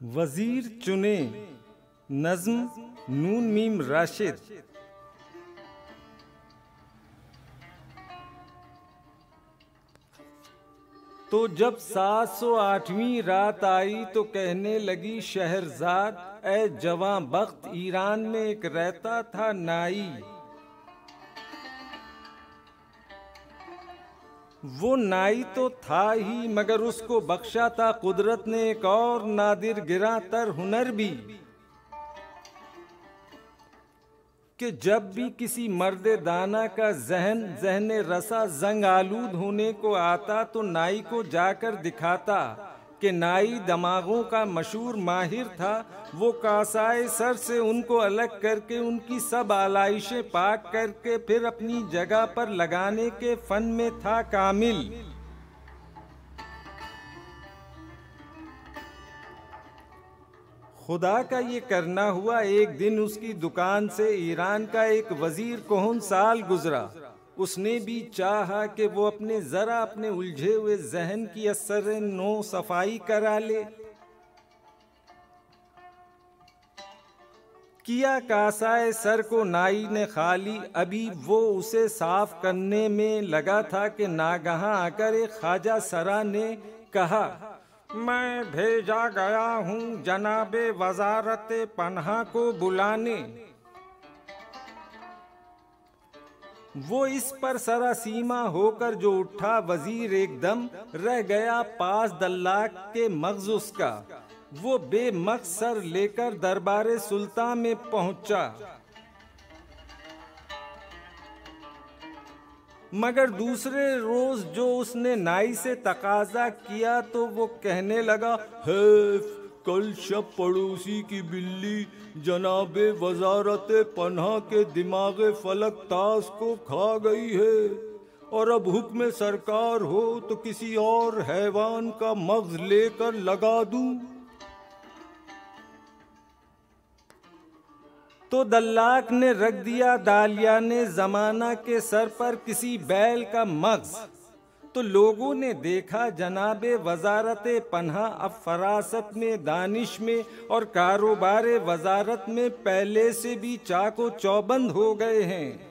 वजीर चुने। नज़्म नून मीम राशिद। तो जब 708वीं रात आई तो कहने लगी शहरजाद, ए जवां बख्त ईरान में एक रहता था नाई। वो नाई तो था ही मगर उसको बख्शा था कुदरत ने एक और नादिर गिरा तर हुनर भी, कि जब भी किसी मर्द दाना का जहन रसा जंग आलूद होने को आता तो नाई को जाकर दिखाता कि नाई दमागों का मशहूर माहिर था। वो कासाए सर से उनको अलग करके उनकी सब आलाइशें पाक करके फिर अपनी जगह पर लगाने के फन में था कामिल। खुदा का ये करना हुआ, एक दिन उसकी दुकान से ईरान का एक वजीर कोहन साल गुजरा। उसने भी चाहा कि वो अपने उलझे हुए जहन की असर नो सफाई करा ले। किया कासाए सर को नाई ने खाली, अभी वो उसे साफ करने में लगा था कि नागहां आकर एक ख्वाजा सरा ने कहा, मैं भेजा गया हूँ जनाबे वजारत पन्हा को बुलाने। वो इस पर सरासीमा होकर जो उठा, वजीर एकदम रह गया पास दल्लाक के मग़ज़ उसका। वो बेमग़ज़ सर लेकर दरबारे सुल्तान में पहुंचा, मगर दूसरे रोज जो उसने नाई से तकाजा किया तो वो कहने लगा, हैफ कल शब पड़ोसी की बिल्ली जनाबे वजारत पन्हा के दिमागे फलक ताश को खा गई है, और अब हुक्म सरकार हो तो किसी और हैवान का मग़ज़ लेकर लगा दूं। तो दल्लाक ने रख दिया दालियाने ज़माना के सर पर किसी बैल का मग़ज़। तो लोगों ने देखा जनाबे वजारत पन्हा अब फरासत में, दानिश में और कारोबार वजारत में पहले से भी चाको चौबंद हो गए हैं।